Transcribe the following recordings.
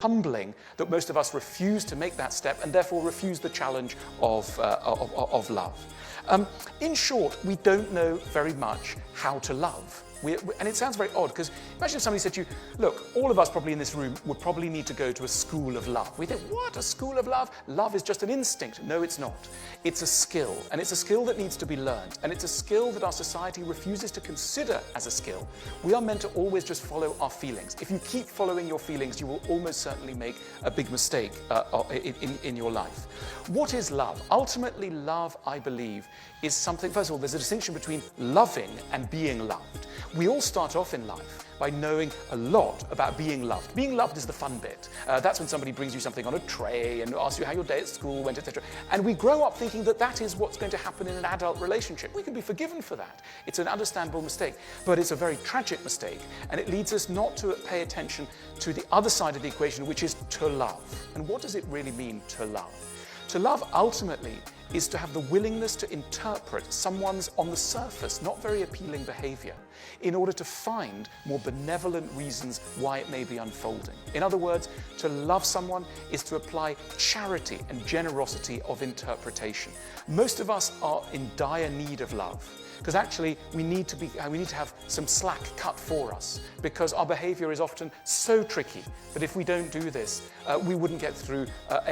humbling that most of us refuse to make that step and therefore refuse the challenge of love. In short, we don't know very much how to love. And it sounds very odd, because imagine if somebody said to you, look, all of us probably in this room would probably need to go to a school of love. We think, what, a school of love? Love is just an instinct. No, it's not. It's a skill, and it's a skill that needs to be learned, and it's a skill that our society refuses to consider as a skill. We are meant to always just follow our feelings. If you keep following your feelings, you will almost certainly make a big mistake in your life. What is love? Ultimately, love, I believe, is something, first of all, there's a distinction between loving and being loved. We all start off in life by knowing a lot about being loved. Being loved is the fun bit. That's when somebody brings you something on a tray and asks you how your day at school went, etc. And we grow up thinking that that is what's going to happen in an adult relationship. We can be forgiven for that. It's an understandable mistake, but it's a very tragic mistake, and it leads us not to pay attention to the other side of the equation, which is to love. And what does it really mean to love? To love, ultimately, is to have the willingness to interpret someone's, on the surface, not very appealing behavior in order to find more benevolent reasons why it may be unfolding. In other words, to love someone is to apply charity and generosity of interpretation. Most of us are in dire need of love, because actually we need to have some slack cut for us, because our behavior is often so tricky that if we don't do this, we wouldn't get through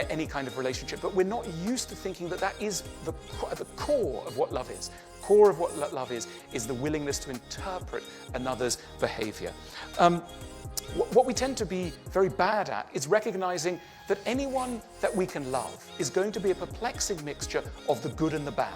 any kind of relationship. But we're not used to thinking that that is the core of what love is. Core of what love is the willingness to interpret another's behavior. What we tend to be very bad at is recognizing that anyone that we can love is going to be a perplexing mixture of the good and the bad.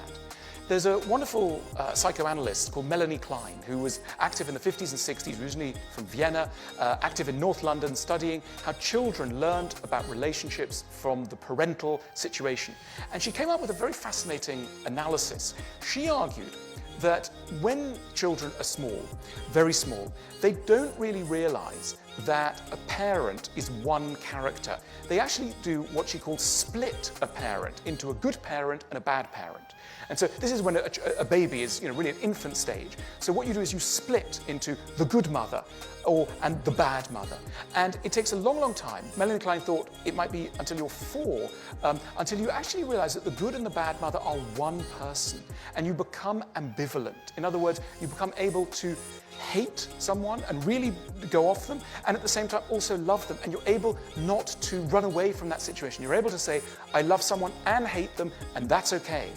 There's a wonderful psychoanalyst called Melanie Klein, who was active in the 50s and 60s, originally from Vienna, active in North London, studying how children learned about relationships from the parental situation. And she came up with a very fascinating analysis. She argued that when children are small, very small, they don't really realize that a parent is one character. They actually do what she calls split a parent into a good parent and a bad parent. And so this is when a baby is really an infant stage. So what you do is you split into the good mother and the bad mother. And it takes a long, long time. Melanie Klein thought it might be until you're 4, until you actually realize that the good and the bad mother are one person. And you become ambivalent. In other words, you become able to hate someone and really go off them, and at the same time also love them. And you're able not to run away from that situation. You're able to say, I love someone and hate them, and that's okay.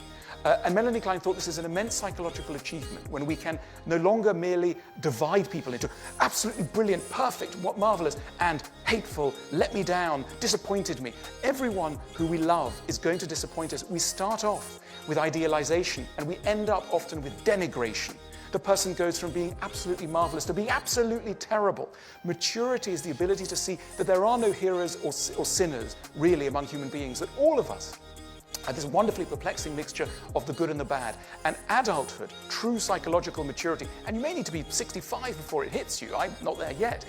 And Melanie Klein thought this is an immense psychological achievement, when we can no longer merely divide people into absolutely brilliant, perfect, marvelous, and hateful, let me down, disappointed me. Everyone who we love is going to disappoint us. We start off with idealization, and we end up often with denigration. The person goes from being absolutely marvelous to being absolutely terrible. Maturity is the ability to see that there are no heroes or sinners really among human beings, that all of us this wonderfully perplexing mixture of the good and the bad. And adulthood, true psychological maturity, and you may need to be 65 before it hits you, I'm not there yet,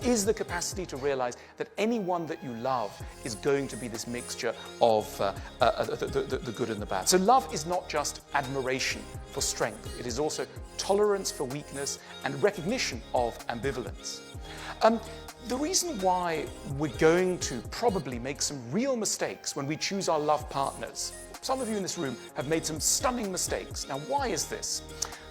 is the capacity to realize that anyone that you love is going to be this mixture of the good and the bad. So love is not just admiration for strength, it is also tolerance for weakness and recognition of ambivalence. The reason why we're going to probably make some real mistakes when we choose our love partners, some of you in this room have made some stunning mistakes. Now, why is this?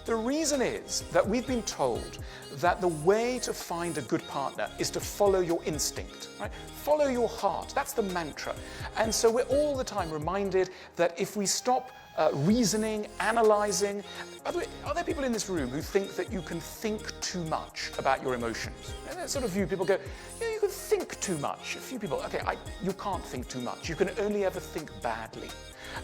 The reason is that we've been told that the way to find a good partner is to follow your instinct, right? Follow your heart, that's the mantra. And so we're all the time reminded that if we stop reasoning, analyzing. By the way, are there people in this room who think that you can think too much about your emotions? And that sort of view, people go, yeah, you can think too much. A few people, okay, you can't think too much. You can only ever think badly.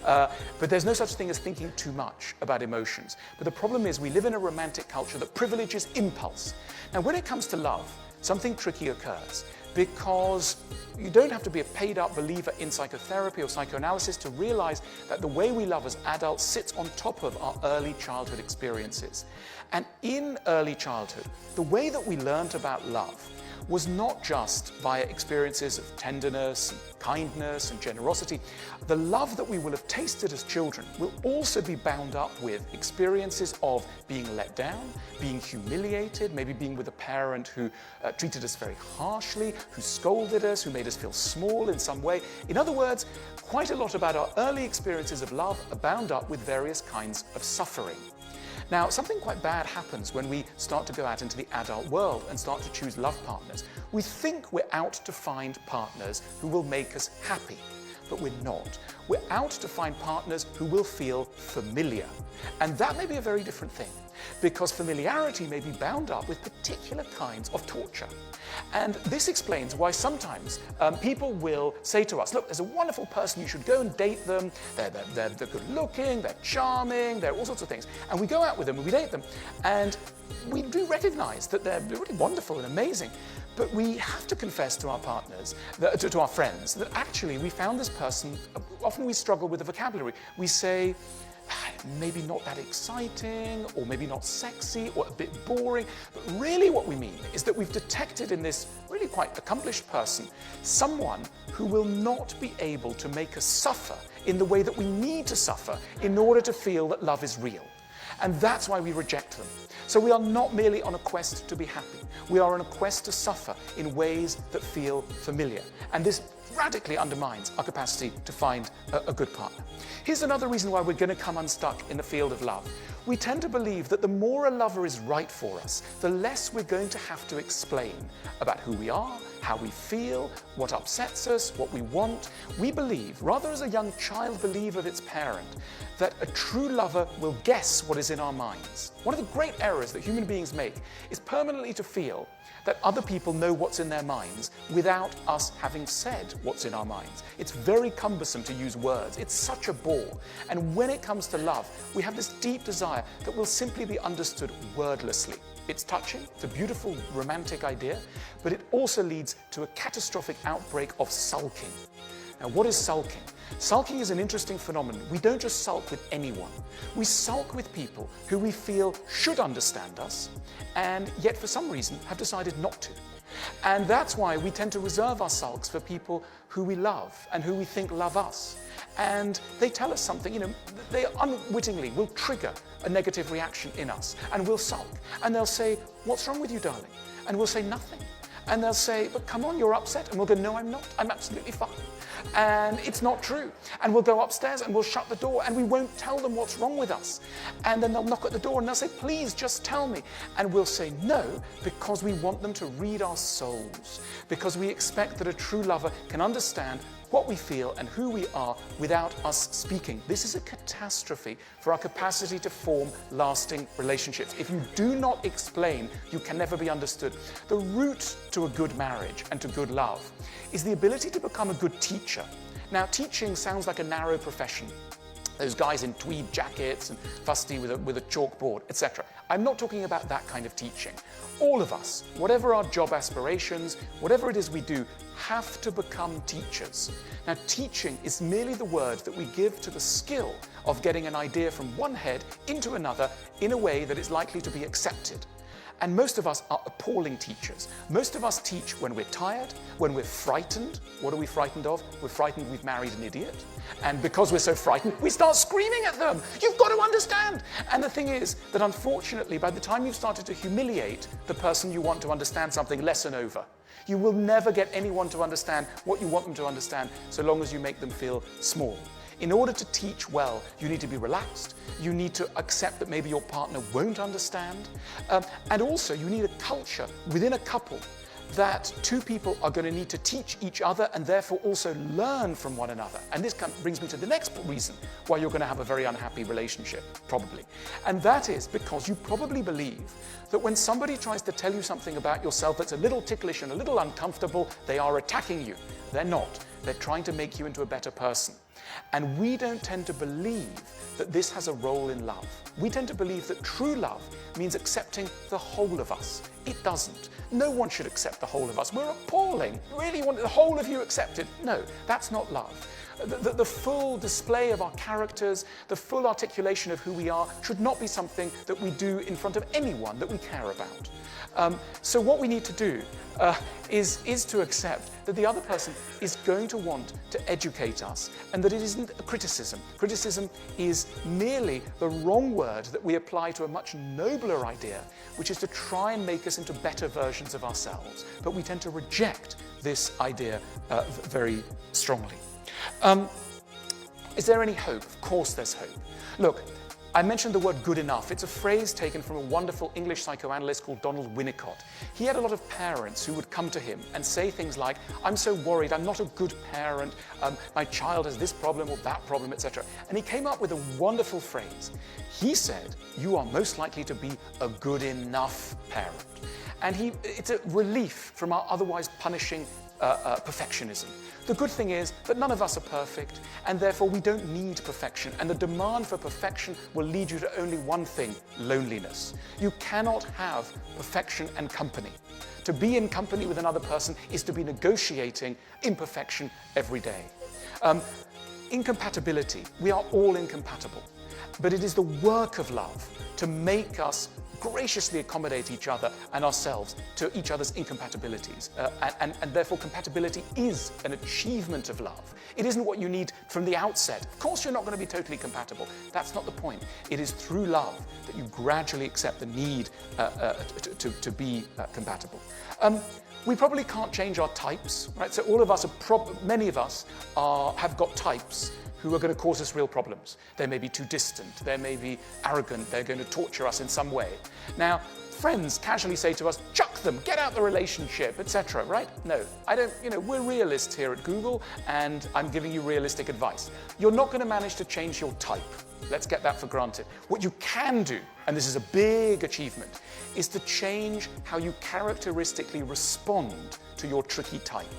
But there's no such thing as thinking too much about emotions. But the problem is we live in a romantic culture that privileges impulse. Now, when it comes to love, something tricky occurs, because you don't have to be a paid-up believer in psychotherapy or psychoanalysis to realize that the way we love as adults sits on top of our early childhood experiences. And in early childhood, the way that we learned about love was not just via experiences of tenderness and kindness and generosity. The love that we will have tasted as children will also be bound up with experiences of being let down, being humiliated, maybe being with a parent who treated us very harshly, who scolded us, who made us feel small in some way. In other words, quite a lot about our early experiences of love are bound up with various kinds of suffering. Now, something quite bad happens when we start to go out into the adult world and start to choose love partners. We think we're out to find partners who will make us happy, but we're not. We're out to find partners who will feel familiar. And that may be a very different thing, because familiarity may be bound up with particular kinds of torture. And this explains why sometimes people will say to us, look, there's a wonderful person, you should go and date them. They're good looking, they're charming, they're all sorts of things. And we go out with them and we date them. And we do recognize that they're really wonderful and amazing. But we have to confess to our partners, to our friends, that actually we found this person, often we struggle with the vocabulary. We say, maybe not that exciting, or maybe not sexy, or a bit boring. But really what we mean is that we've detected in this really quite accomplished person someone who will not be able to make us suffer in the way that we need to suffer in order to feel that love is real. And that's why we reject them. So we are not merely on a quest to be happy. We are on a quest to suffer in ways that feel familiar. And this radically undermines our capacity to find a good partner. Here's another reason why we're going to come unstuck in the field of love. We tend to believe that the more a lover is right for us, the less we're going to have to explain about who we are, how we feel, what upsets us, what we want. We believe, rather as a young child believes of its parent, that a true lover will guess what is in our minds. One of the great errors that human beings make is permanently to feel that other people know what's in their minds without us having said what's in our minds. It's very cumbersome to use words. It's such a bore. And when it comes to love, we have this deep desire that will simply be understood wordlessly. It's touching, it's a beautiful romantic idea, but it also leads to a catastrophic outbreak of sulking. Now, what is sulking? Sulking is an interesting phenomenon. We don't just sulk with anyone. We sulk with people who we feel should understand us, and yet for some reason have decided not to. And that's why we tend to reserve our sulks for people who we love and who we think love us. And they tell us something, they unwittingly will trigger a negative reaction in us, and we'll sulk. And they'll say, "What's wrong with you, darling?" And we'll say, "Nothing." And they'll say, "But come on, you're upset." And we'll go, "No, I'm not. I'm absolutely fine." And it's not true. And we'll go upstairs and we'll shut the door and we won't tell them what's wrong with us. And then they'll knock at the door and they'll say, "Please, just tell me." And we'll say no, because we want them to read our souls, because we expect that a true lover can understand what we feel and who we are without us speaking. This is a catastrophe for our capacity to form lasting relationships. If you do not explain, you can never be understood. The route to a good marriage and to good love is the ability to become a good teacher. Now, teaching sounds like a narrow profession. Those guys in tweed jackets and fusty with a chalkboard, etc. I'm not talking about that kind of teaching. All of us, whatever our job aspirations, whatever it is we do, have to become teachers. Now, teaching is merely the word that we give to the skill of getting an idea from one head into another in a way that is likely to be accepted. And most of us are appalling teachers. Most of us teach when we're tired, when we're frightened. What are we frightened of? We're frightened we've married an idiot. And because we're so frightened, we start screaming at them. "You've got to understand." And the thing is that unfortunately, by the time you've started to humiliate the person you want to understand something, lesson over. You will never get anyone to understand what you want them to understand so long as you make them feel small. In order to teach well, you need to be relaxed. You need to accept that maybe your partner won't understand. And also, you need a culture within a couple that two people are going to need to teach each other and therefore also learn from one another. And this brings me to the next reason why you're going to have a very unhappy relationship, probably. And that is because you probably believe that when somebody tries to tell you something about yourself that's a little ticklish and a little uncomfortable, they are attacking you. They're not. They're trying to make you into a better person. And we don't tend to believe that this has a role in love. We tend to believe that true love means accepting the whole of us. It doesn't. No one should accept the whole of us. We're appalling. Really want the whole of you accepted? No, that's not love. The full display of our characters, the full articulation of who we are, should not be something that we do in front of anyone that we care about. So what we need to do is to accept that the other person is going to want to educate us, and that it isn't a criticism. Criticism is merely the wrong word that we apply to a much nobler idea, which is to try and make us into better versions of ourselves. But we tend to reject this idea very strongly. Is there any hope? Of course there's hope. Look, I mentioned the word good enough. It's a phrase taken from a wonderful English psychoanalyst called Donald Winnicott. He had a lot of parents who would come to him and say things like, I'm so worried, I'm not a good parent, my child has this problem or that problem, etc. And he came up with a wonderful phrase. He said, you are most likely to be a good enough parent. And it's a relief from our otherwise punishing perfectionism. The good thing is that none of us are perfect, and therefore we don't need perfection. And the demand for perfection will lead you to only one thing: loneliness. You cannot have perfection and company. To be in company with another person is to be negotiating imperfection every day. Incompatibility. We are all incompatible. But it is the work of love to make us graciously accommodate each other and ourselves to each other's incompatibilities. And therefore compatibility is an achievement of love. It isn't what you need from the outset. Of course you're not going to be totally compatible. That's not the point. It is through love that you gradually accept the need to be compatible. We probably can't change our types, right? So all of us many of us have got types who are going to cause us real problems. They may be too distant, they may be arrogant, they're going to torture us in some way. Now, friends casually say to us, chuck them, get out the relationship, etc., right? No, I don't, we're realists here at Google, and I'm giving you realistic advice. You're not going to manage to change your type. Let's get that for granted. What you can do, and this is a big achievement, is to change how you characteristically respond to your tricky type.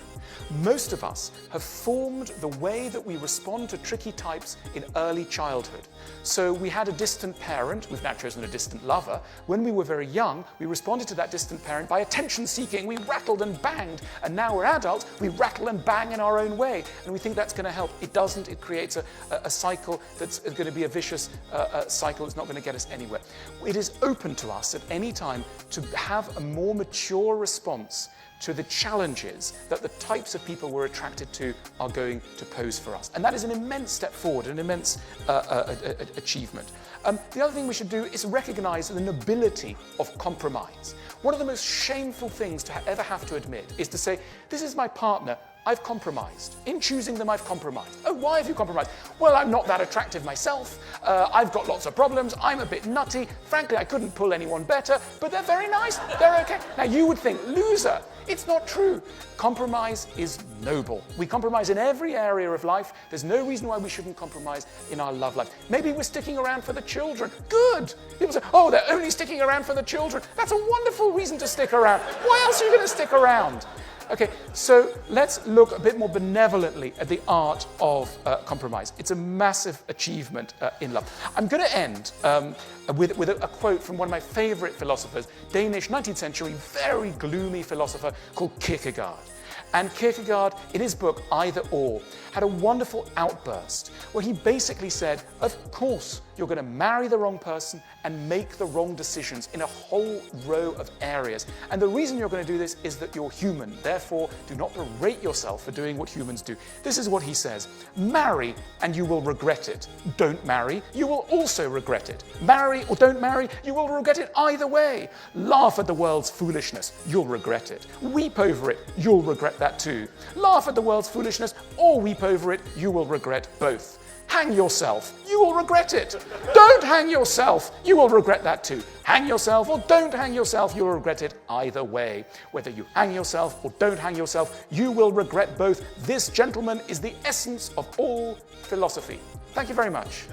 Most of us have formed the way that we respond to tricky types in early childhood. So we had a distant parent, we've now chosen a distant lover. When we were very young, we responded to that distant parent by attention seeking. We rattled and banged, and now we're adults, we rattle and bang in our own way, and we think that's going to help. It doesn't. It creates a cycle that's going to be a vicious cycle that's not going to get us anywhere. It is open to us at any time to have a more mature response to the challenges that the types of people we're attracted to are going to pose for us. And that is an immense step forward, an immense achievement. The other thing we should do is recognize the nobility of compromise. One of the most shameful things to ever have to admit is to say, this is my partner, I've compromised. In choosing them, I've compromised. Oh, why have you compromised? Well, I'm not that attractive myself. I've got lots of problems. I'm a bit nutty. Frankly, I couldn't pull anyone better, but they're very nice. They're okay. Now, you would think, loser. It's not true. Compromise is noble. We compromise in every area of life. There's no reason why we shouldn't compromise in our love life. Maybe we're sticking around for the children. Good. People say, oh, they're only sticking around for the children. That's a wonderful reason to stick around. Why else are you going to stick around? Okay, so let's look a bit more benevolently at the art of compromise. It's a massive achievement in love. I'm going to end with a quote from one of my favorite philosophers, Danish 19th century, very gloomy philosopher called Kierkegaard. And Kierkegaard, in his book Either Or, had a wonderful outburst where he basically said, of course you're going to marry the wrong person and make the wrong decisions in a whole row of areas. And the reason you're going to do this is that you're human. Therefore, do not berate yourself for doing what humans do. This is what he says. Marry and you will regret it. Don't marry, you will also regret it. Marry or don't marry, you will regret it either way. Laugh at the world's foolishness, you'll regret it. Weep over it, you'll regret that too. Laugh at the world's foolishness or weep over it, you will regret both. Hang yourself, you will regret it. Don't hang yourself, you will regret that too. Hang yourself or don't hang yourself, you will regret it either way. Whether you hang yourself or don't hang yourself, you will regret both. This, gentlemen, is the essence of all philosophy. Thank you very much.